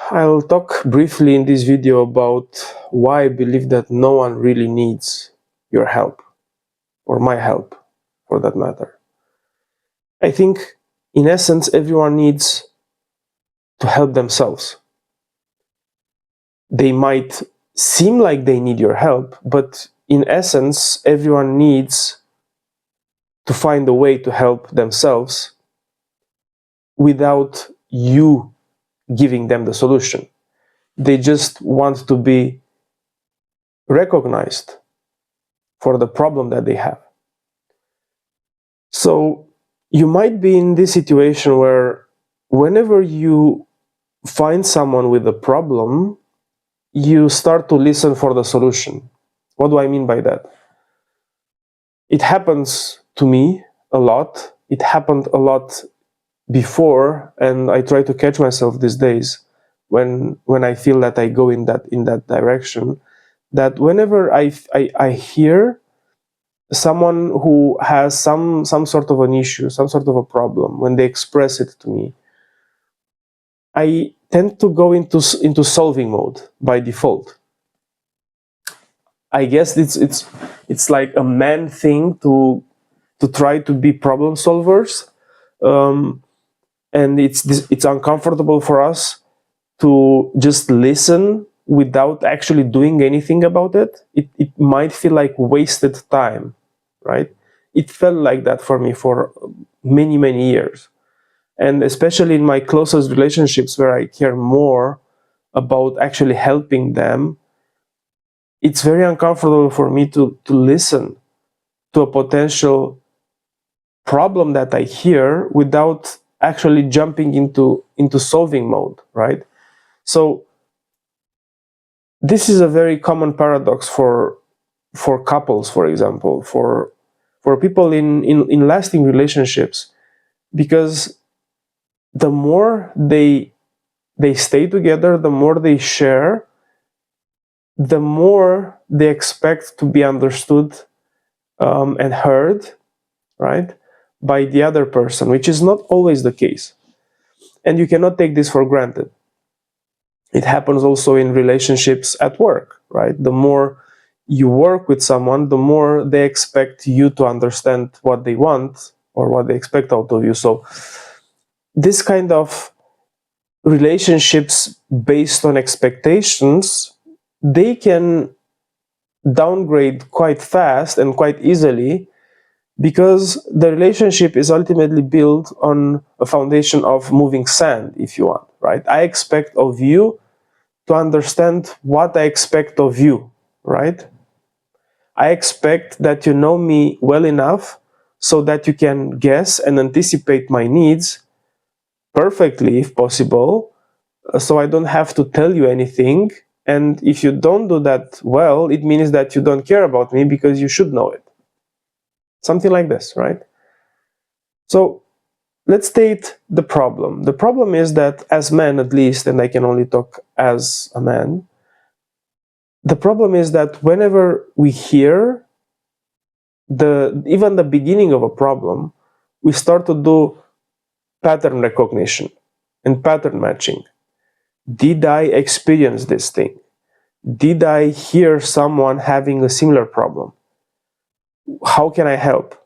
I'll talk briefly in this video about why I believe that no one really needs your help, or my help, for that matter. I think, in essence, everyone needs to help themselves. They might seem like they need your help, but in essence, everyone needs to find a way to help themselves without you giving them the solution. They just want to be recognized for the problem that they have. So you might be in this situation where whenever you find someone with a problem, you start to listen for the solution. What do I mean by that? It happens to me a lot. It happened a lot before, and I try to catch myself these days when I feel that I go in that direction. That whenever I hear someone who has some sort of an issue, some sort of a problem, when they express it to me, I tend to go into solving mode by default. I guess it's like a man thing to try to be problem solvers, and it's uncomfortable for us to just listen without actually doing anything about it. It might feel like wasted time, right? It felt like that for me for many years. And especially in my closest relationships where I care more about actually helping them, it's very uncomfortable for me to listen to a potential problem that I hear without actually jumping into solving mode, right? So this is a very common paradox for couples, for example, for people in lasting relationships, because the more they stay together, the more they share, the more they expect to be understood and heard, right, by the other person, which is not always the case. And you cannot take this for granted. It happens also in relationships at work, right? The more you work with someone, the more they expect you to understand what they want or what they expect out of you. So this kind of relationships based on expectations, they can downgrade quite fast and quite easily, because the relationship is ultimately built on a foundation of moving sand, if you want, right? I expect of you to understand what I expect of you, right? I expect that you know me well enough so that you can guess and anticipate my needs perfectly, if possible, so I don't have to tell you anything. And if you don't do that well, it means that you don't care about me, because you should know it. Something like this, right? So let's state the problem. The problem is that as men, at least, and I can only talk as a man, the problem is that whenever we hear even the beginning of a problem, we start to do pattern recognition and pattern matching. Did I experience this thing? Did I hear someone having a similar problem? How can I help?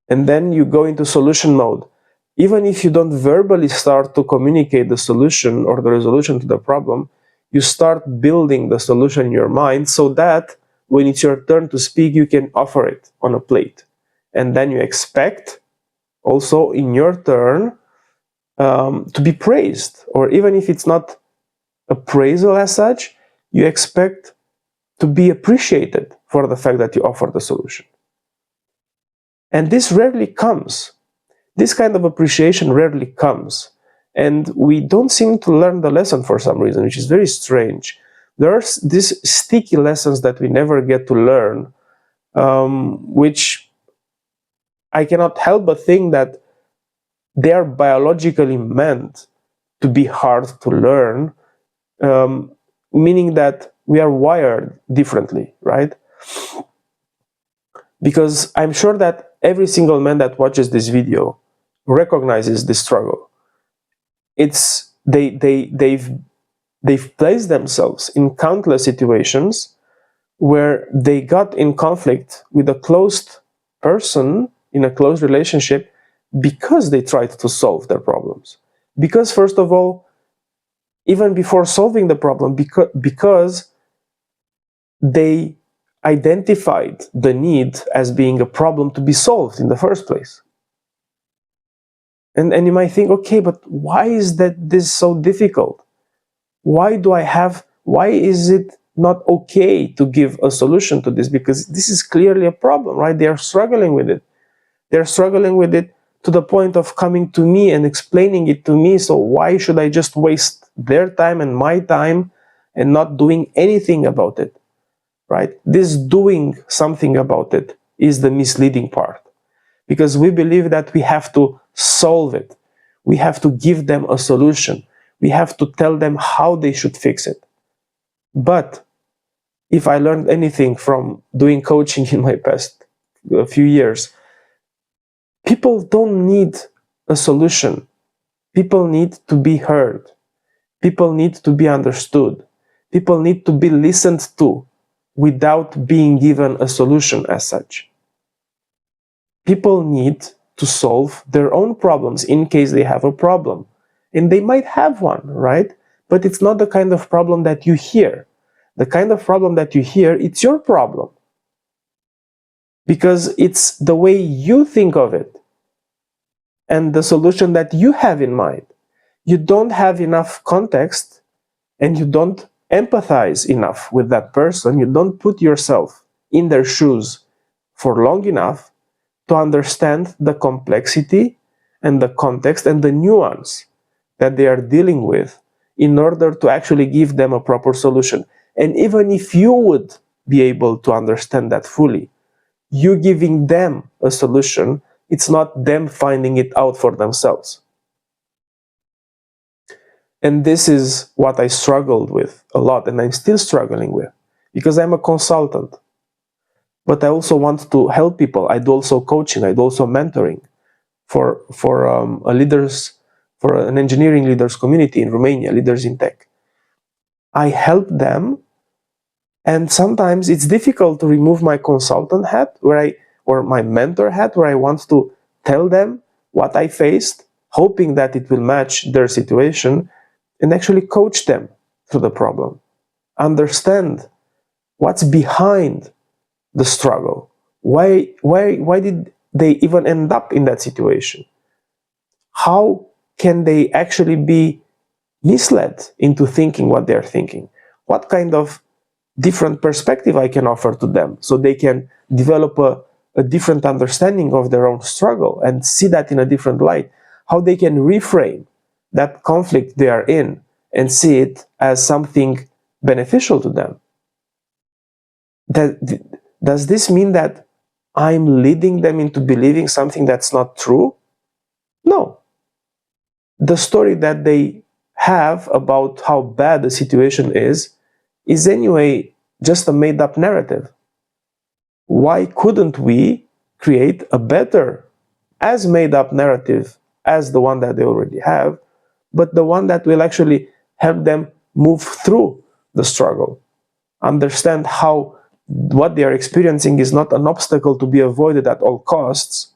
And then you go into solution mode. Even if you don't verbally start to communicate the solution or the resolution to the problem, you start building the solution in your mind, so that when it's your turn to speak, you can offer it on a plate. And then you expect also in your turn to be praised, or even if it's not appraisal as such, you expect to be appreciated for the fact that you offer the solution. And this rarely comes. This kind of appreciation rarely comes. And we don't seem to learn the lesson for some reason, which is very strange. There are these sticky lessons that we never get to learn, which I cannot help but think that they are biologically meant to be hard to learn, meaning that we are wired differently, right? Because I'm sure that every single man that watches this video recognizes this struggle. They've they've placed themselves in countless situations where they got in conflict with a closed person in a close relationship because they tried to solve their problems. Because, first of all, even before solving the problem, because they identified the need as being a problem to be solved in the first place. And you might think, okay, but why is this so difficult? Why is it not okay to give a solution to this? Because this is clearly a problem, right? They are struggling with it. They're struggling with it to the point of coming to me and explaining it to me. So why should I just waste their time and my time and not doing anything about it, right? This doing something about it is the misleading part, because we believe that we have to solve it. We have to give them a solution. We have to tell them how they should fix it. But if I learned anything from doing coaching in my past few years, people don't need a solution. People need to be heard. People need to be understood. People need to be listened to without being given a solution as such. People need to solve their own problems in case they have a problem. And they might have one, right? But it's not the kind of problem that you hear. The kind of problem that you hear, it's your problem. Because it's the way you think of it and the solution that you have in mind. You don't have enough context and you don't empathize enough with that person. You don't put yourself in their shoes for long enough to understand the complexity and the context and the nuance that they are dealing with in order to actually give them a proper solution. And even if you would be able to understand that fully, you giving them a solution, it's not them finding it out for themselves. And this is what I struggled with a lot, and I'm still struggling with, because I'm a consultant. But I also want to help people. I do also coaching. I do also mentoring for an engineering leaders community in Romania, Leaders in Tech. I help them, and sometimes it's difficult to remove my consultant hat or my mentor hat, where I want to tell them what I faced, hoping that it will match their situation, and actually coach them through the problem. Understand what's behind the struggle. Why did they even end up in that situation? How can they actually be misled into thinking what they're thinking? What kind of different perspective I can offer to them so they can develop a different understanding of their own struggle and see that in a different light? How they can reframe that conflict they are in and see it as something beneficial to them. Does this mean that I'm leading them into believing something that's not true? No. The story that they have about how bad the situation is anyway just a made-up narrative. Why couldn't we create a better, as made-up narrative as the one that they already have, but the one that will actually help them move through the struggle, understand how what they are experiencing is not an obstacle to be avoided at all costs,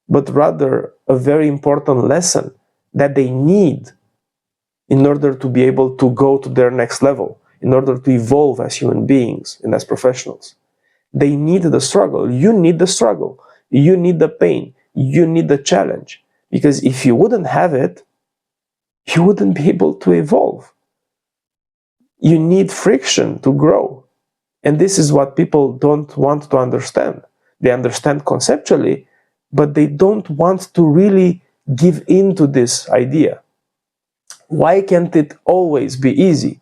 but rather a very important lesson that they need in order to be able to go to their next level, in order to evolve as human beings and as professionals. They need the struggle. You need the struggle. You need the pain. You need the challenge. Because if you wouldn't have it, you wouldn't be able to evolve. You need friction to grow. And this is what people don't want to understand. They understand conceptually, but they don't want to really give in to this idea. Why can't it always be easy?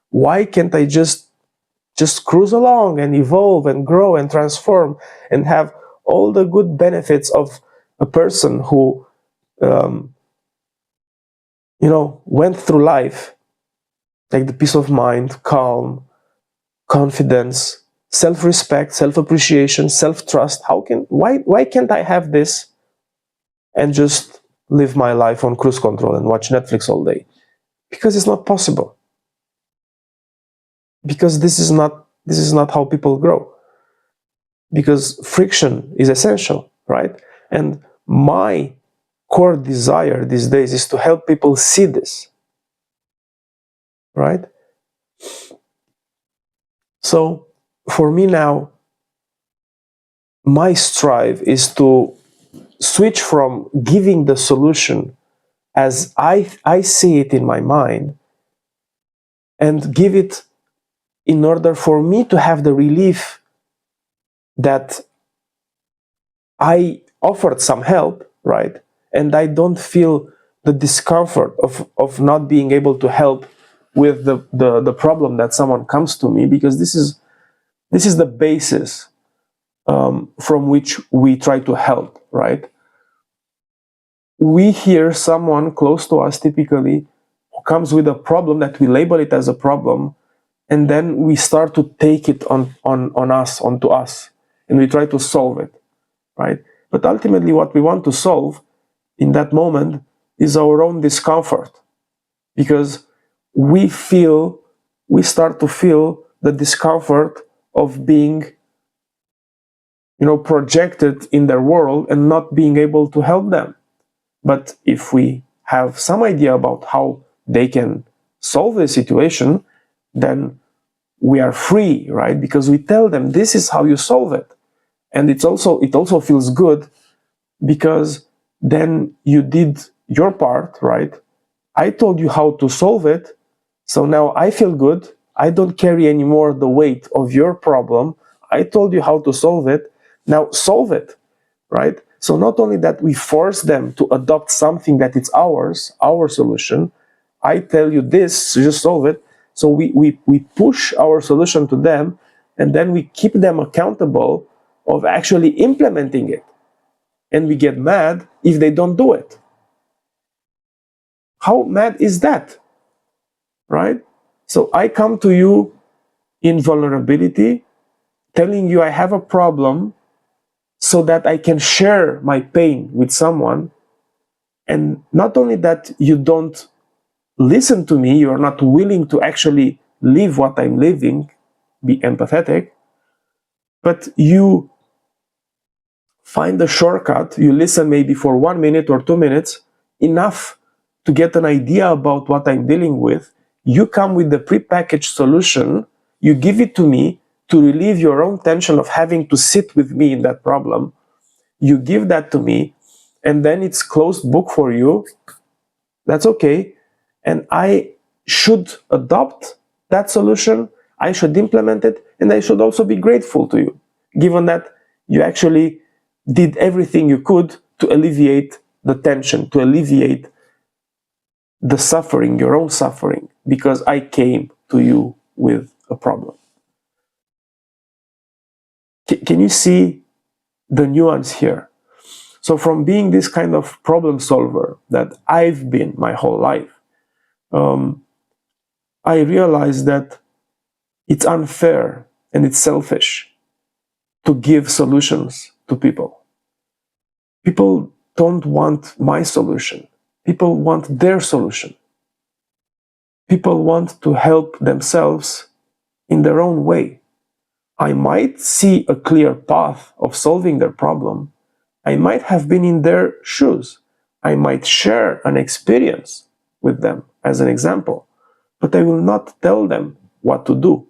Why can't I just cruise along and evolve and grow and transform and have all the good benefits of a person who went through life, like the peace of mind, calm, confidence, self-respect, self-appreciation, self-trust? Why can't I have this and just live my life on cruise control and watch Netflix all day? Because it's not possible. because this is not how people grow. Because friction is essential, right? And my core desire these days is to help people see this, right? So for me now, my strive is to switch from giving the solution as I see it in my mind, and give it in order for me to have the relief that I offered some help, right? And I don't feel the discomfort of not being able to help with the problem that someone comes to me, because this is the basis from which we try to help, right? We hear someone close to us typically who comes with a problem that we label it as a problem, and then we start to take it onto us, and we try to solve it, right? But ultimately, what we want to solve in that moment is our own discomfort, because we start to feel the discomfort of being, projected in their world and not being able to help them. But if we have some idea about how they can solve the situation, then we are free, right? Because we tell them this is how you solve it. And it also feels good, because then you did your part, right? I told you how to solve it, so now I feel good. I don't carry anymore the weight of your problem. I told you how to solve it. Now solve it, right? So not only that we force them to adopt something that it's ours, our solution. I tell you this, so just solve it. So we push our solution to them, and then we keep them accountable of actually implementing it. And we get mad if they don't do it. How mad is that? Right? So I come to you in vulnerability, telling you I have a problem so that I can share my pain with someone. And not only that, you don't listen to me, you are not willing to actually live what I'm living, be empathetic, but you find a shortcut, you listen maybe for 1 minute or 2 minutes, enough to get an idea about what I'm dealing with. You come with the prepackaged solution, you give it to me to relieve your own tension of having to sit with me in that problem. You give that to me, and then it's closed book for you. That's okay. And I should adopt that solution, I should implement it, and I should also be grateful to you, given that you actually did everything you could to alleviate the tension, to alleviate the suffering, your own suffering, because I came to you with a problem. Can you see the nuance here? So from being this kind of problem solver that I've been my whole life, I realized that it's unfair and it's selfish to give solutions to people. People don't want my solution. People want their solution. People want to help themselves in their own way. I might see a clear path of solving their problem. I might have been in their shoes. I might share an experience with them as an example, but I will not tell them what to do,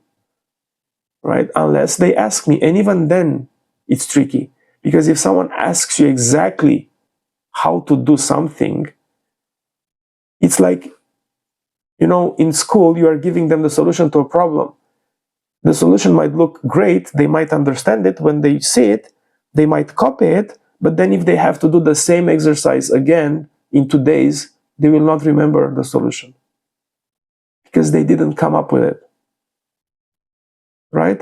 right? Unless they ask me. And even then, it's tricky, because if someone asks you exactly how to do something, it's like, in school, you are giving them the solution to a problem. The solution might look great, they might understand it. When they see it, they might copy it, but then if they have to do the same exercise again in 2 days, they will not remember the solution, because they didn't come up with it, right?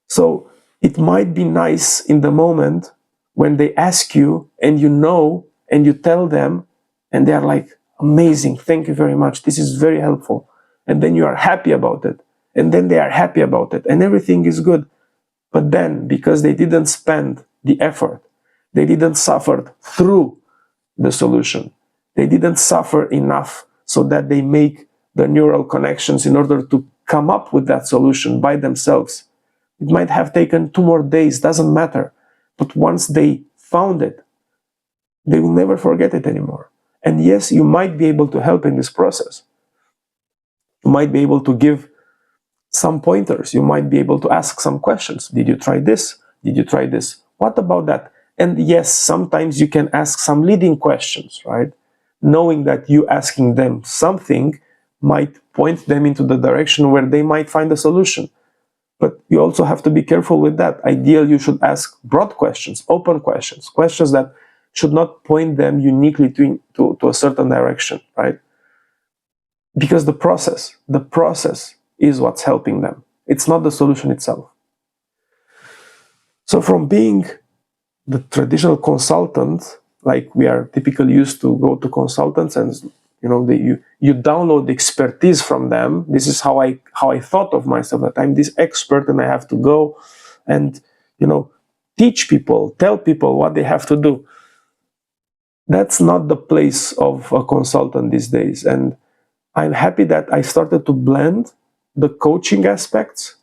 So it might be nice in the moment when they ask you, and and you tell them, and they are like, amazing, thank you very much, this is very helpful. And then you are happy about it. And then they are happy about it, and everything is good. But then, because they didn't spend the effort, they didn't suffer through the solution, they didn't suffer enough so that they make the neural connections in order to come up with that solution by themselves. It might have taken 2 more days, doesn't matter. But once they found it, they will never forget it anymore. And yes, you might be able to help in this process. You might be able to give some pointers. You might be able to ask some questions. Did you try this? Did you try this? What about that? And yes, sometimes you can ask some leading questions, right? Knowing that you asking them something might point them into the direction where they might find a solution. But you also have to be careful with that. Ideally, you should ask broad questions, open questions, questions that should not point them uniquely to a certain direction, right? Because the process is what's helping them. It's not the solution itself. So from being the traditional consultant, like we are typically used to go to consultants and you download the expertise from them. This is how I thought of myself, that I'm this expert and I have to go and teach people, tell people what they have to do. That's not the place of a consultant these days. And I'm happy that I started to blend the coaching aspects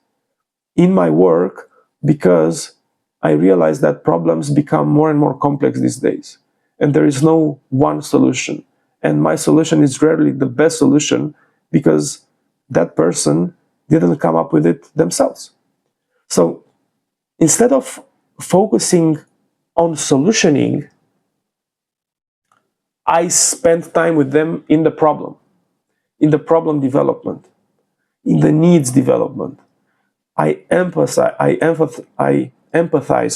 in my work, because I realized that problems become more and more complex these days. And there is no one solution. And my solution is rarely the best solution, because that person didn't come up with it themselves. So instead of focusing on solutioning, I spent time with them in the problem development, in the needs development. I empathize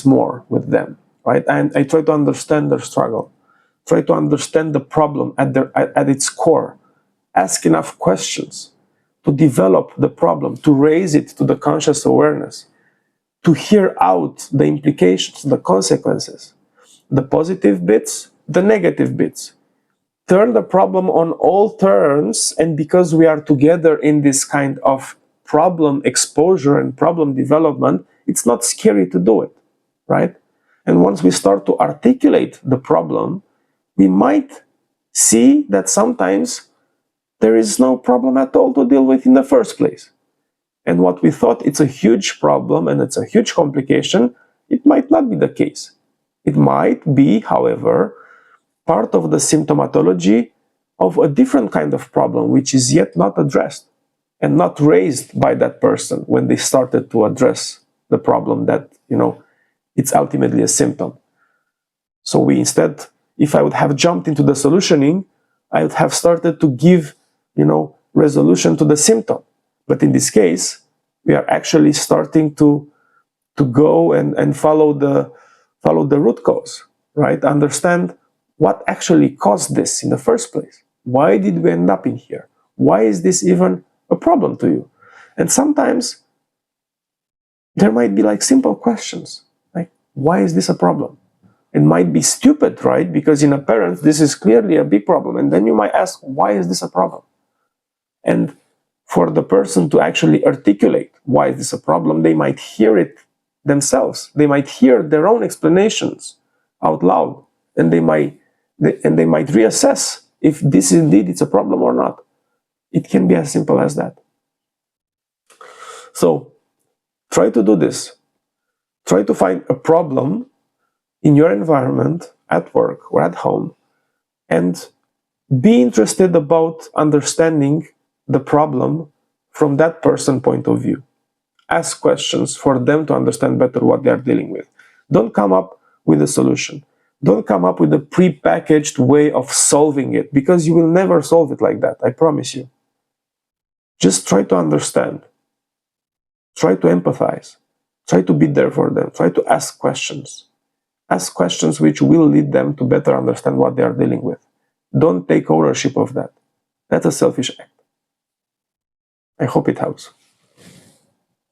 more with them, right? And I try to understand their struggle, try to understand the problem at its core, ask enough questions to develop the problem, to raise it to the conscious awareness, to hear out the implications, the consequences, the positive bits, the negative bits. Turn the problem on all turns, and because we are together in this kind of problem exposure and problem development, it's not scary to do it, right? And once we start to articulate the problem, we might see that sometimes there is no problem at all to deal with in the first place. And what we thought it's a huge problem and it's a huge complication, it might not be the case. It might be, however, part of the symptomatology of a different kind of problem, which is yet not addressed and not raised by that person when they started to address the problem that, it's ultimately a symptom. So we instead, if I would have jumped into the solutioning, I would have started to give, resolution to the symptom. But in this case, we are actually starting to go and follow the root cause, right? Understand what actually caused this in the first place. Why did we end up in here? Why is this even a problem to you? And sometimes there might be like simple questions, like, why is this a problem? It might be stupid, right? Because in appearance, this is clearly a big problem. And then you might ask, why is this a problem? And for the person to actually articulate why is this a problem, they might hear it themselves. They might hear their own explanations out loud, and they might reassess if this indeed is a problem or not. It can be as simple as that. So try to do this. Try to find a problem in your environment, at work or at home, and be interested about understanding the problem from that person's point of view. Ask questions for them to understand better what they are dealing with. Don't come up with a solution. Don't come up with a pre-packaged way of solving it, because you will never solve it like that, I promise you. Just try to understand. Try to empathize. Try to be there for them. Try to ask questions. Ask questions which will lead them to better understand what they are dealing with. Don't take ownership of that. That's a selfish act. I hope it helps.